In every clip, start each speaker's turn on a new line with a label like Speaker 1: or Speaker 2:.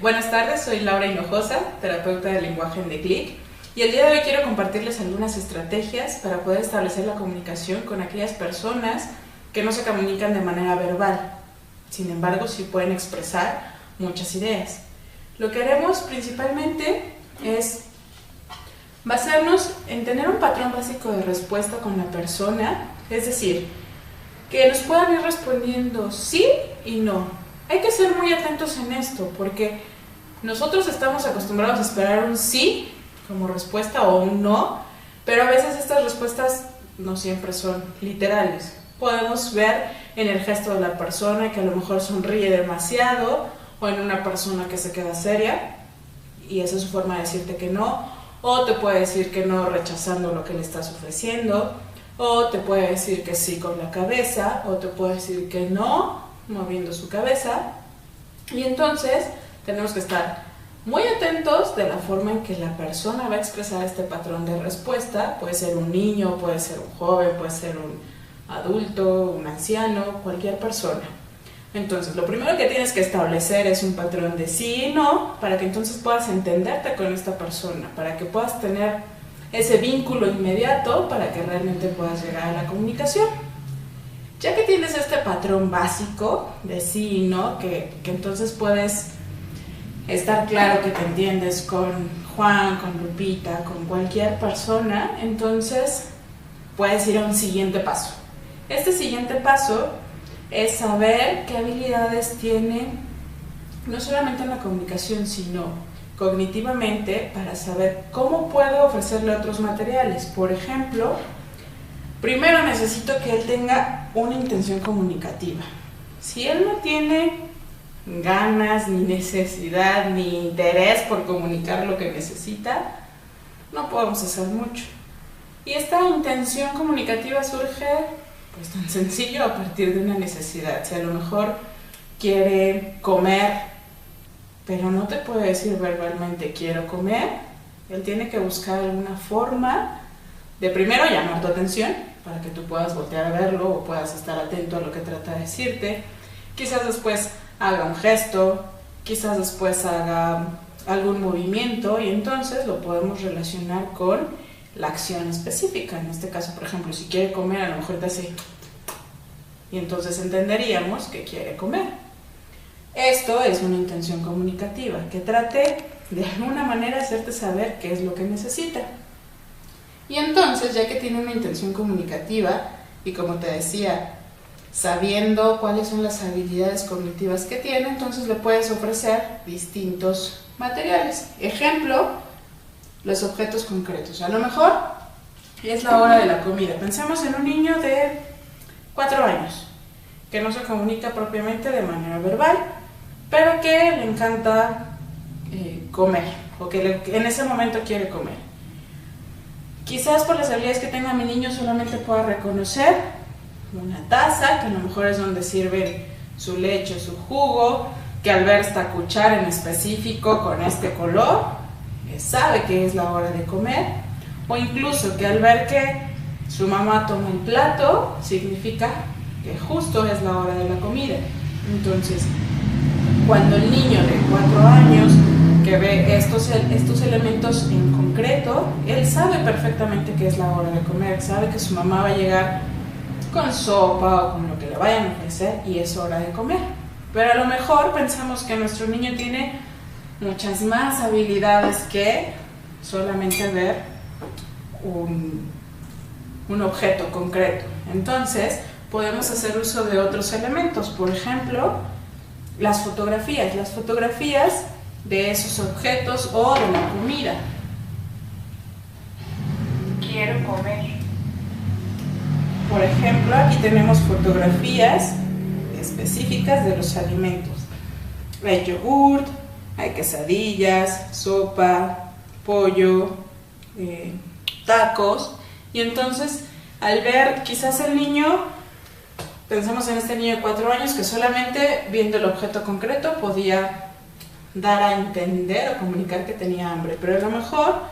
Speaker 1: Buenas tardes, soy Laura Hinojosa, terapeuta de lenguaje en The Click, y el día de hoy quiero compartirles algunas estrategias para poder establecer la comunicación con aquellas personas que no se comunican de manera verbal. Sin embargo, sí pueden expresar muchas ideas. Lo que haremos principalmente es basarnos en tener un patrón básico de respuesta con la persona, es decir, que nos puedan ir respondiendo sí y no. Hay que ser muy atentos en esto, porque nosotros estamos acostumbrados a esperar un sí como respuesta o un no, pero a veces estas respuestas no siempre son literales. Podemos ver en el gesto de la persona que a lo mejor sonríe demasiado, o en una persona que se queda seria, y esa es su forma de decirte que no, o te puede decir que no rechazando lo que le estás ofreciendo, o te puede decir que sí con la cabeza, o te puede decir que no moviendo su cabeza. Y entonces tenemos que estar muy atentos de la forma en que la persona va a expresar este patrón de respuesta. Puede ser un niño, puede ser un joven, puede ser un adulto, un anciano, cualquier persona. Entonces lo primero que tienes que establecer es un patrón de sí y no, para que entonces puedas entenderte con esta persona, para que puedas tener ese vínculo inmediato, para que realmente puedas llegar a la comunicación. Ya que tienes este patrón básico de sí y no, que entonces puedes estar claro que te entiendes con Juan, con Lupita, con cualquier persona, entonces puedes ir a un siguiente paso. Este siguiente paso es saber qué habilidades tiene, no solamente en la comunicación, sino cognitivamente, para saber cómo puedo ofrecerle otros materiales. Por ejemplo, primero necesito que él tenga una intención comunicativa. Si él no tiene ganas, ni necesidad, ni interés por comunicar lo que necesita, no podemos hacer mucho. Y esta intención comunicativa surge, pues tan sencillo, a partir de una necesidad. Si a lo mejor quiere comer, pero no te puede decir verbalmente quiero comer, él tiene que buscar alguna forma de primero llamar tu atención, para que tú puedas voltear a verlo o puedas estar atento a lo que trata de decirte. Quizás después haga un gesto, quizás después haga algún movimiento, y entonces lo podemos relacionar con la acción específica. En este caso, por ejemplo, si quiere comer, a lo mejor te hace, y entonces entenderíamos que quiere comer. Esto es una intención comunicativa, que trate de alguna manera hacerte saber qué es lo que necesita. Y entonces, ya que tiene una intención comunicativa, y como te decía, sabiendo cuáles son las habilidades cognitivas que tiene, entonces le puedes ofrecer distintos materiales. Ejemplo, los objetos concretos. A lo mejor es la hora de la comida. Pensemos en un niño de 4 años, que no se comunica propiamente de manera verbal, pero que le encanta comer, o que en ese momento quiere comer. Quizás por las habilidades que tenga mi niño solamente pueda reconocer una taza, que a lo mejor es donde sirven su leche, su jugo, que al ver esta cuchara en específico con este color, sabe que es la hora de comer, o incluso que al ver que su mamá toma el plato, significa que justo es la hora de la comida. Entonces, cuando el niño de 4 años que ve estos elementos en concreto, él sabe perfectamente que es la hora de comer, sabe que su mamá va a llegar con sopa o con lo que le vayan a ofrecer y es hora de comer. Pero a lo mejor pensamos que nuestro niño tiene muchas más habilidades que solamente ver un objeto concreto. Entonces podemos hacer uso de otros elementos, por ejemplo, las fotografías de esos objetos o de la comida. Quiero comer. Por ejemplo, aquí tenemos fotografías específicas de los alimentos. Hay yogurt, hay quesadillas, sopa, pollo, tacos. Y entonces, al ver quizás el niño, pensamos en este niño de 4 años que solamente viendo el objeto concreto podía dar a entender o comunicar que tenía hambre, pero a lo mejor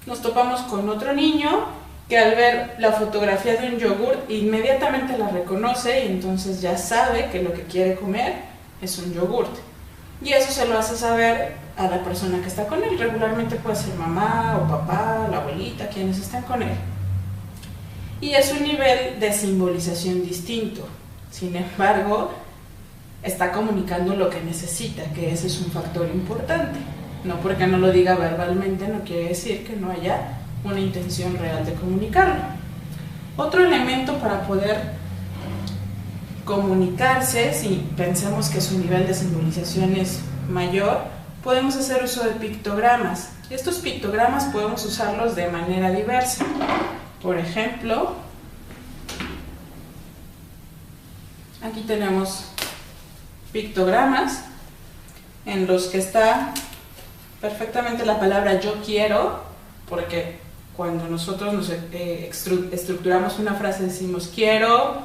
Speaker 1: nos topamos con otro niño que al ver la fotografía de un yogur inmediatamente la reconoce y entonces ya sabe que lo que quiere comer es un yogurt. y eso se lo hace saber a la persona que está con él. Regularmente puede ser mamá o papá, la abuelita, quienes están con él. Y es un nivel de simbolización distinto. Sin embargo, está comunicando lo que necesita, que ese es un factor importante. No porque no lo diga verbalmente no quiere decir que no haya una intención real de comunicarlo. Otro elemento para poder comunicarse, si pensamos que su nivel de simbolización es mayor, podemos hacer uso de pictogramas. Estos pictogramas podemos usarlos de manera diversa. Por ejemplo, aquí tenemos pictogramas en los que está perfectamente la palabra yo quiero, porque cuando nosotros nos estructuramos una frase decimos quiero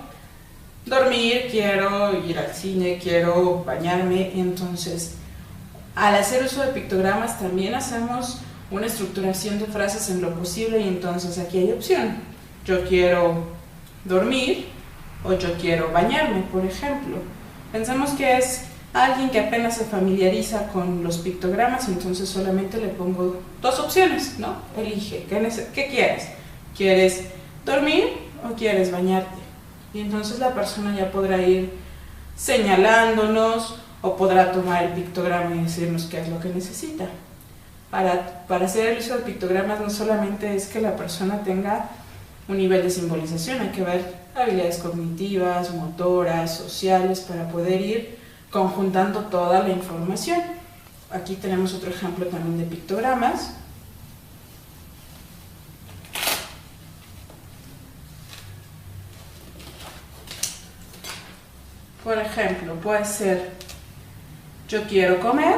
Speaker 1: dormir, quiero ir al cine, quiero bañarme. Entonces, al hacer uso de pictogramas también hacemos una estructuración de frases en lo posible, y entonces aquí hay opción: yo quiero dormir o yo quiero bañarme, por ejemplo. Pensamos que es alguien que apenas se familiariza con los pictogramas, entonces solamente le pongo dos opciones, ¿no? Elige, ¿qué quieres? ¿Quieres dormir o quieres bañarte? Y entonces la persona ya podrá ir señalándonos o podrá tomar el pictograma y decirnos qué es lo que necesita. Para hacer el uso de pictogramas no solamente es que la persona tenga un nivel de simbolización, hay que ver habilidades cognitivas, motoras, sociales, para poder ir conjuntando toda la información. Aquí tenemos otro ejemplo también de pictogramas. Por ejemplo, puede ser yo quiero comer,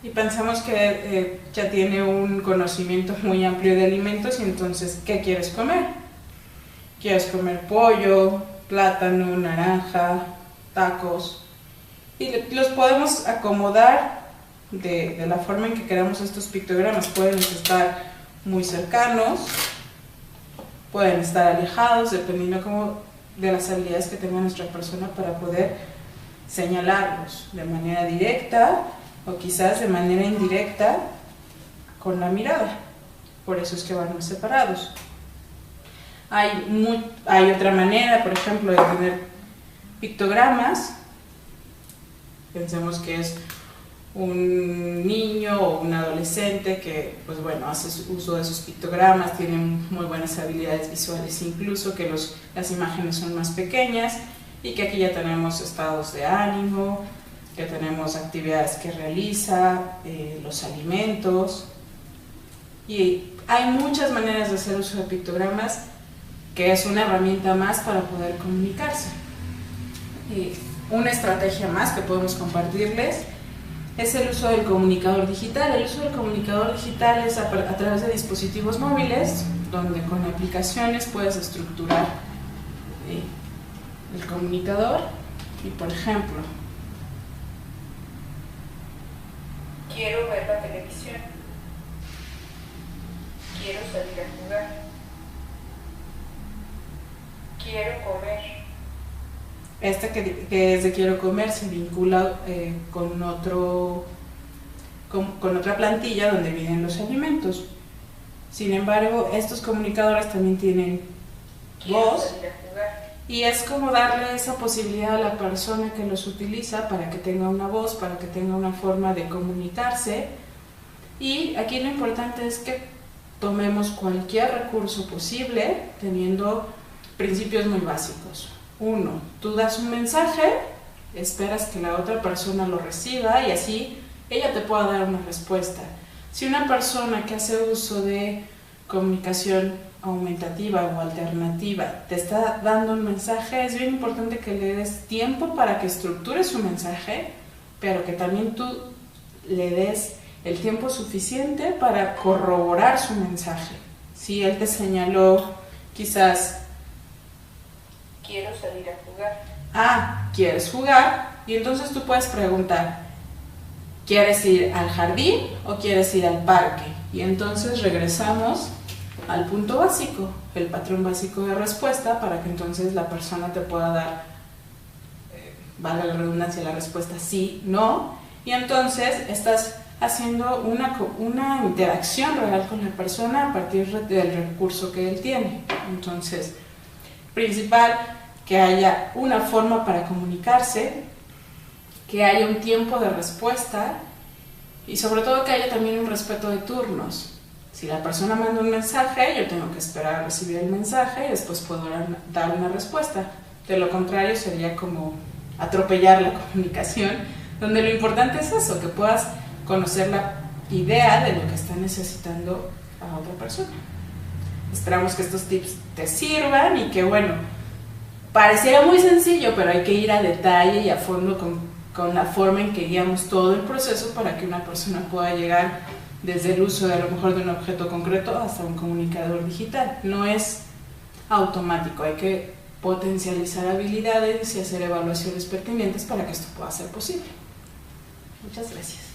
Speaker 1: y pensamos que ya tiene un conocimiento muy amplio de alimentos, y entonces, ¿qué quieres comer? ¿Quieres comer pollo, plátano, naranja, tacos? Y los podemos acomodar de la forma en que queramos estos pictogramas. Pueden estar muy cercanos, pueden estar alejados, dependiendo de las habilidades que tenga nuestra persona para poder señalarlos de manera directa o quizás de manera indirecta con la mirada. Por eso es que van muy separados. Hay otra manera, por ejemplo, de tener pictogramas. Pensemos que es un niño o un adolescente que, pues bueno, hace uso de sus pictogramas, tiene muy buenas habilidades visuales, incluso que las imágenes son más pequeñas, y que aquí ya tenemos estados de ánimo, que tenemos actividades que realiza, los alimentos, y hay muchas maneras de hacer uso de pictogramas, que es una herramienta más para poder comunicarse. Una estrategia más que podemos compartirles es el uso del comunicador digital. El uso del comunicador digital es a través de dispositivos móviles, donde con aplicaciones puedes estructurar el comunicador. Y por ejemplo, quiero ver la televisión, quiero salir a jugar, quiero comer. Que es de quiero comer se vincula con otra plantilla donde vienen los alimentos. Sin embargo, estos comunicadores también tienen voz, y es como darle esa posibilidad a la persona que los utiliza para que tenga una voz, para que tenga una forma de comunicarse. Y aquí lo importante es que tomemos cualquier recurso posible teniendo principios muy básicos. 1. Tú das un mensaje, esperas que la otra persona lo reciba y así ella te pueda dar una respuesta. Si una persona que hace uso de comunicación aumentativa o alternativa te está dando un mensaje, es bien importante que le des tiempo para que estructure su mensaje, pero que también tú le des el tiempo suficiente para corroborar su mensaje. Si él te señaló quizás quiero salir a jugar. ¿Quieres jugar? Y entonces tú puedes preguntar, ¿quieres ir al jardín o quieres ir al parque? Y entonces regresamos al punto básico, el patrón básico de respuesta, para que entonces la persona te pueda dar, valga la redundancia, la respuesta sí, no, y entonces estás haciendo una interacción real con la persona a partir del recurso que él tiene. Entonces, principal, que haya una forma para comunicarse, que haya un tiempo de respuesta y sobre todo que haya también un respeto de turnos. Si la persona manda un mensaje, yo tengo que esperar a recibir el mensaje y después puedo dar una respuesta. De lo contrario sería como atropellar la comunicación, donde lo importante es eso, que puedas conocer la idea de lo que está necesitando a otra persona. Esperamos que estos tips te sirvan y que, bueno, pareciera muy sencillo, pero hay que ir a detalle y a fondo con la forma en que guiamos todo el proceso para que una persona pueda llegar desde el uso de a lo mejor de un objeto concreto hasta un comunicador digital. No es automático, hay que potencializar habilidades y hacer evaluaciones pertinentes para que esto pueda ser posible. Muchas gracias.